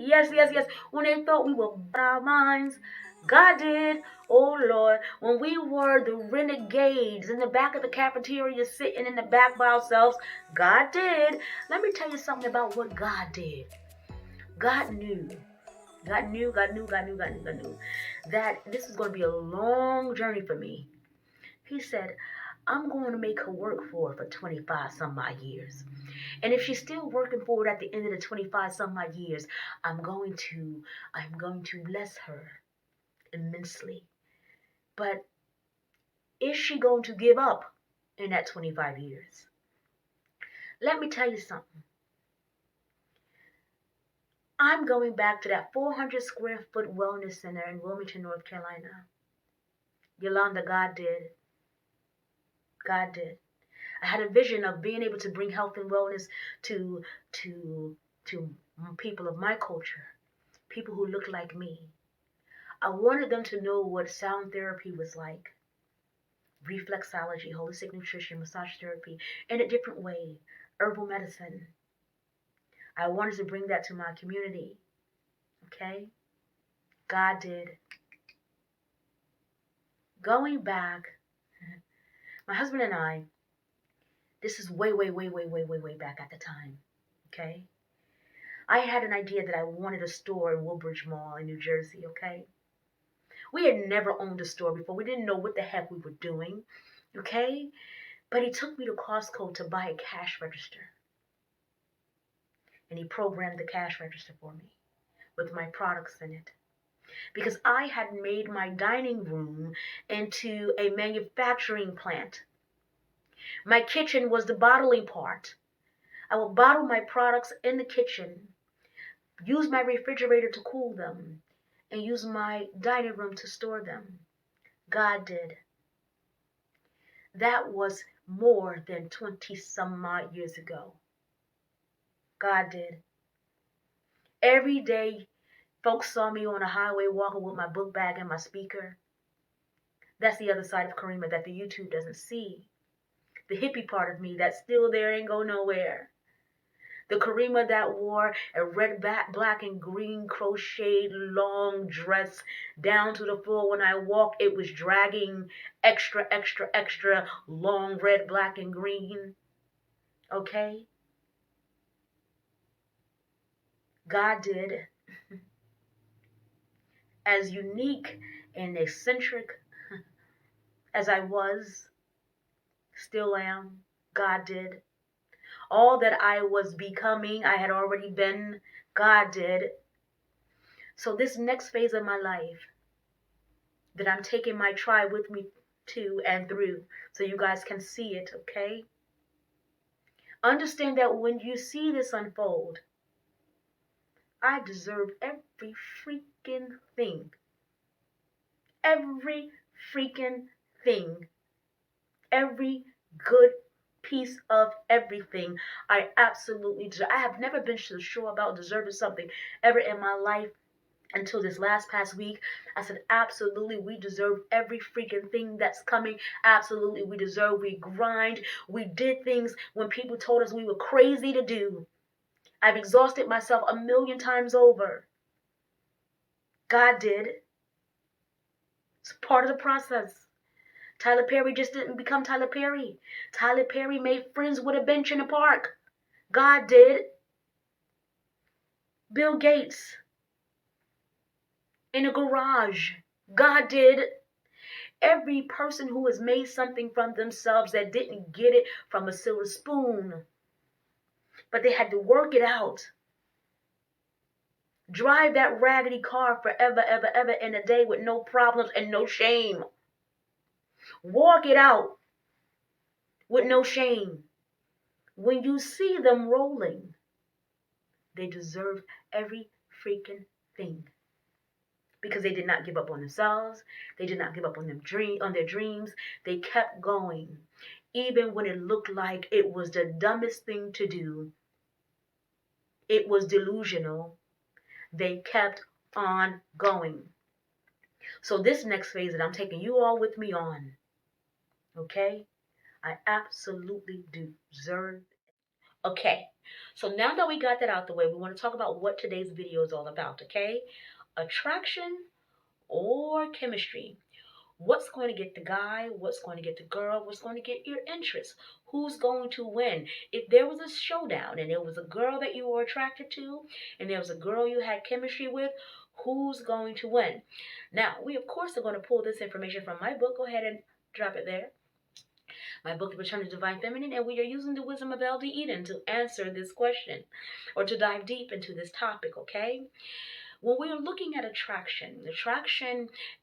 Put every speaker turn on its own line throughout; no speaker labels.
Yes, yes, yes. When they thought we were our minds, God did. Oh Lord, when we were the renegades in the back of the cafeteria sitting in the back by ourselves, God did. Let me tell you something about what God did. God knew. God knew, God knew, God knew, God knew, God knew that this was going to be a long journey for me. He said, I'm going to make her work for 25 some odd years. And if she's still working for it at the end of the 25 some odd years, I'm going to bless her immensely. But is she going to give up in that 25 years? Let me tell you something. I'm going back to that 400 square foot wellness center in Wilmington, North Carolina. Yolanda, God did. God did. I had a vision of being able to bring health and wellness to to to people of my culture, people who look like me. I wanted them to know what sound therapy was like, reflexology, holistic nutrition, massage therapy, in a different way, herbal medicine. I wanted to bring that to my community. Okay? God did. Going back, my husband and I, this is way, way, way, way, way, way, way back at the time. Okay? I had an idea that I wanted a store in Woodbridge Mall in New Jersey, okay? We had never owned a store before. We didn't know what the heck we were doing, okay? But he took me to Costco to buy a cash register. And he programmed the cash register for me with my products in it. Because I had made my dining room into a manufacturing plant. My kitchen was the bottling part. I would bottle my products in the kitchen, use my refrigerator to cool them, and use my dining room to store them. God did. That was more than 20 some odd years ago. God did. Every day, folks saw me on a highway walking with my book bag and my speaker. That's the other side of Karima that the YouTube doesn't see. The hippie part of me that's still there, ain't go nowhere. The Karima that wore a red, black, and green crocheted long dress down to the floor. When I walked, it was dragging extra, extra, extra long red, black, and green. Okay? God did. As unique and eccentric as I was, still am, God did. All that I was becoming, I had already been, God did. So this next phase of my life that I'm taking my tribe with me to and through, so you guys can see it, okay? Understand that when you see this unfold, I deserve every freaking thing. Every freaking thing. Every good piece of everything. I absolutely deserve. I have never been so sure about deserving something ever in my life until this last past week. I said, absolutely, we deserve every freaking thing that's coming. Absolutely, we deserve. We grind. We did things when people told us we were crazy to do. I've exhausted myself a million times over. God did. It's part of the process. Tyler Perry just didn't become Tyler Perry. Tyler Perry made friends with a bench in the park. God did. Bill Gates in a garage. God did. Every person who has made something from themselves that didn't get it from a silver spoon, but they had to work it out. Drive that raggedy car forever, ever, ever in a day with no problems and no shame. Walk it out with no shame. When you see them rolling, they deserve every freaking thing. Because they did not give up on themselves. They did not give up on their dreams. They kept going. Even when it looked like it was the dumbest thing to do. It was delusional. They kept on going. So this next phase that I'm taking you all with me on, okay? I absolutely deserve. Okay, so now that we got that out the way, we want to talk about what today's video is all about, okay? Attraction or chemistry. What's going to get the guy? What's going to get the girl? What's going to get your interest? Who's going to win? If there was a showdown and there was a girl that you were attracted to and there was a girl you had chemistry with, who's going to win? Now, we of course are going to pull this information from my book. Go ahead and drop it there. My book, The Return to Divine Feminine, and we are using the wisdom of L.D. Eden to answer this question or to dive deep into this topic, okay? When we're looking at attraction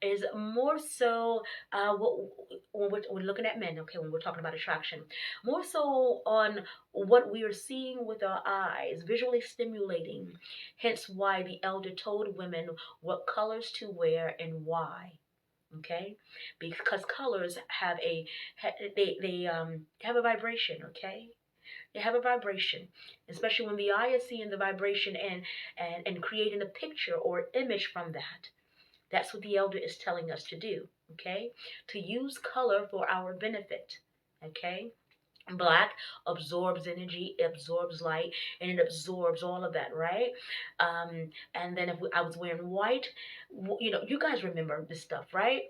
is more so when we're looking at men, okay, when we're talking about attraction, more so on what we are seeing with our eyes, visually stimulating, hence why the elder told women what colors to wear and why. Okay, because colors have they have a vibration. Okay, they have a vibration, especially when the eye is seeing the vibration and creating a picture or image from that. That's what the elder is telling us to do. Okay, to use color for our benefit. Okay. Black absorbs energy, absorbs light, and it absorbs all of that, right? And then if I was wearing white, you guys remember this stuff, right?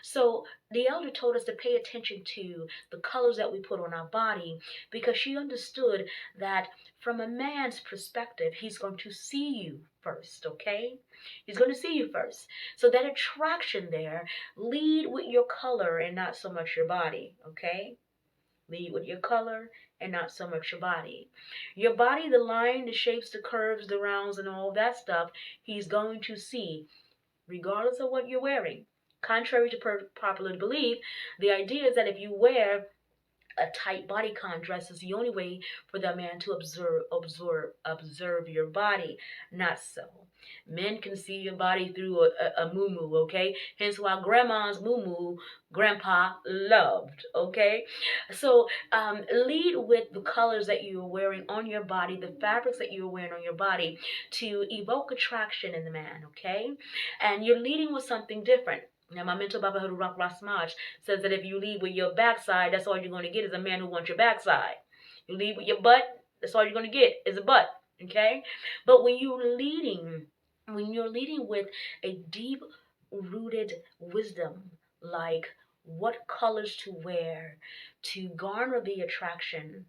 So the elder told us to pay attention to the colors that we put on our body because she understood that from a man's perspective, he's going to see you first, okay? He's going to see you first. So that attraction there, lead with your color and not so much your body, okay? Lead with your color and not so much your body. Your body, the line, the shapes, the curves, the rounds, and all that stuff, he's going to see, regardless of what you're wearing. Contrary to popular belief, the idea is that if you wear a tight bodycon dress is the only way for the man to observe your body. Not so. Men can see your body through a muumuu, okay? Hence why grandma's muumuu, grandpa loved, okay? So lead with the colors that you are wearing on your body, the fabrics that you are wearing on your body to evoke attraction in the man, okay? And you're leading with something different. Now, my mentor Baba Harurak Rasmaj says that if you lead with your backside, that's all you're going to get is a man who wants your backside. You lead with your butt, that's all you're going to get is a butt, okay? But when you're leading with a deep-rooted wisdom, like what colors to wear to garner the attraction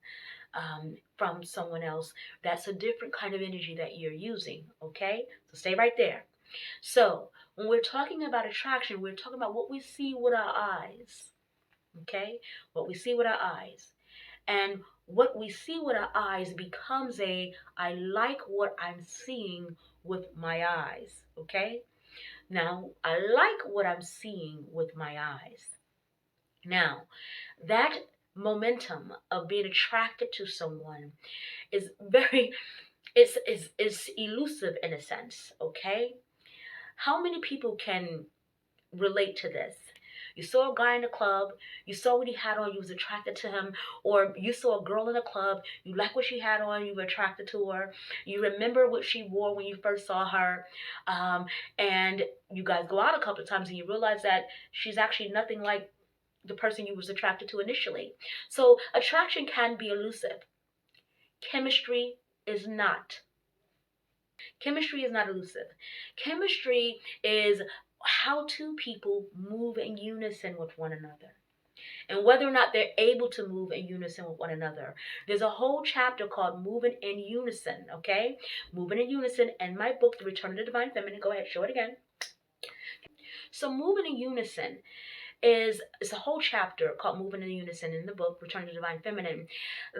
from someone else, that's a different kind of energy that you're using, okay? So stay right there. So, when we're talking about attraction, we're talking about what we see with our eyes. Okay? What we see with our eyes. And what we see with our eyes becomes I like what I'm seeing with my eyes. Okay? Now, I like what I'm seeing with my eyes. Now, that momentum of being attracted to someone is it's elusive in a sense, okay? How many people can relate to this? You saw a guy in the club, you saw what he had on, you was attracted to him, or you saw a girl in the club, you like what she had on, you were attracted to her, you remember what she wore when you first saw her, and you guys go out a couple of times and you realize that she's actually nothing like the person you was attracted to initially. So attraction can be elusive. Chemistry is not. Chemistry is not elusive. Chemistry is how two people move in unison with one another and whether or not they're able to move in unison with one another. There's a whole chapter called Moving in Unison, okay? Moving in Unison in my book, The Return of the Divine Feminine. Go ahead, show it again. So moving in unison it's a whole chapter called Moving in Unison in the book Return to Divine Feminine.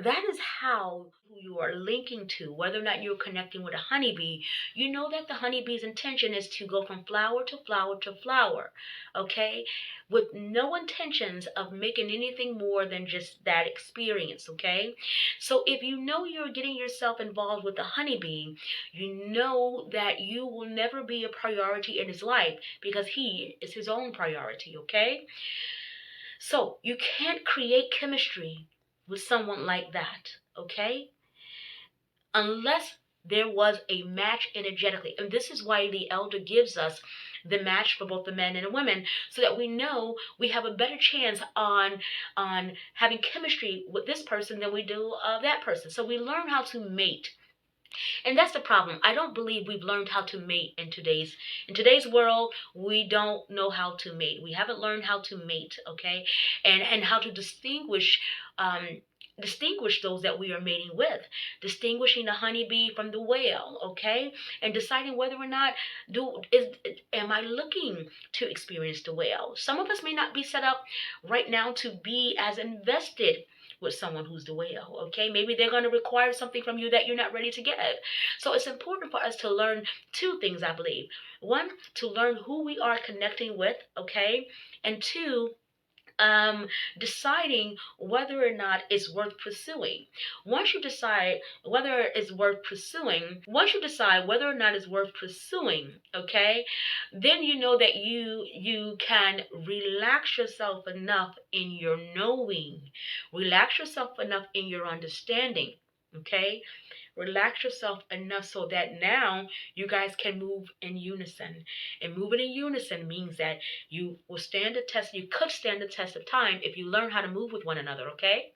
That is how you are linking to, whether or not you're connecting with a honeybee. You know that the honeybee's intention is to go from flower to flower to flower, okay, with no intentions of making anything more than just that experience, okay? So if you know you're getting yourself involved with a honeybee, you know that you will never be a priority in his life because he is his own priority, okay? So you can't create chemistry with someone like that, okay? Unless there was a match energetically. And this is why the elder gives us the match for both the men and the women, so that we know we have a better chance on having chemistry with this person than we do that person. So we learn how to mate. And that's the problem. I don't believe we've learned how to mate in today's world. We don't know how to mate. We haven't learned how to mate, okay? And how to um distinguish those that we are mating with, distinguishing the honeybee from the whale, okay? And deciding whether or not do is am I looking to experience the whale. Some of us may not be set up right now to be as invested with someone who's the whale, okay? Maybe they're going to require something from you that you're not ready to give. So it's important for us to learn two things, I believe. One, to learn who we are connecting with, okay? And two, deciding whether or not it's worth pursuing. Once you decide whether or not it's worth pursuing, okay, then you know that you can relax yourself enough in your knowing, relax yourself enough in your understanding, okay. Relax yourself enough so that now you guys can move in unison. And moving in unison means that you will stand the test. You could stand the test of time if you learn how to move with one another, okay?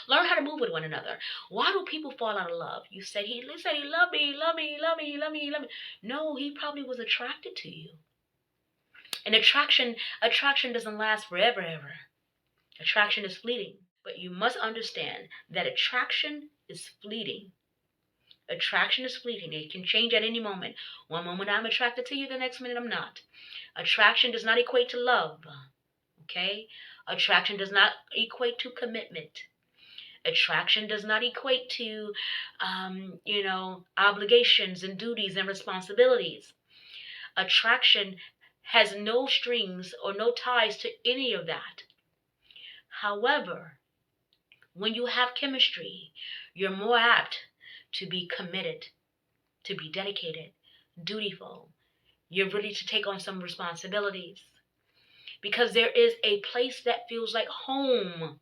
Learn how to move with one another. Why do people fall out of love? You said he loved me, loved me, loved me, loved me, loved me. No, he probably was attracted to you. And attraction doesn't last forever, ever. Attraction is fleeting. But you must understand that attraction is fleeting. Attraction is fleeting. It can change at any moment. One moment I'm attracted to you, the next minute I'm not. Attraction does not equate to love. Okay? Attraction does not equate to commitment. Attraction does not equate to, obligations and duties and responsibilities. Attraction has no strings or no ties to any of that. However, when you have chemistry, you're more apt to be committed, to be dedicated, dutiful. You're ready to take on some responsibilities. Because there is a place that feels like home.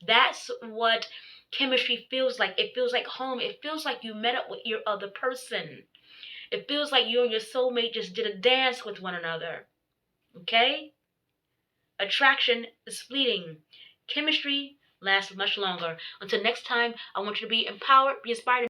That's what chemistry feels like. It feels like home. It feels like you met up with your other person. It feels like you and your soulmate just did a dance with one another. Okay? Attraction is fleeting. Chemistry lasts much longer. Until next time, I want you to be empowered, be inspired.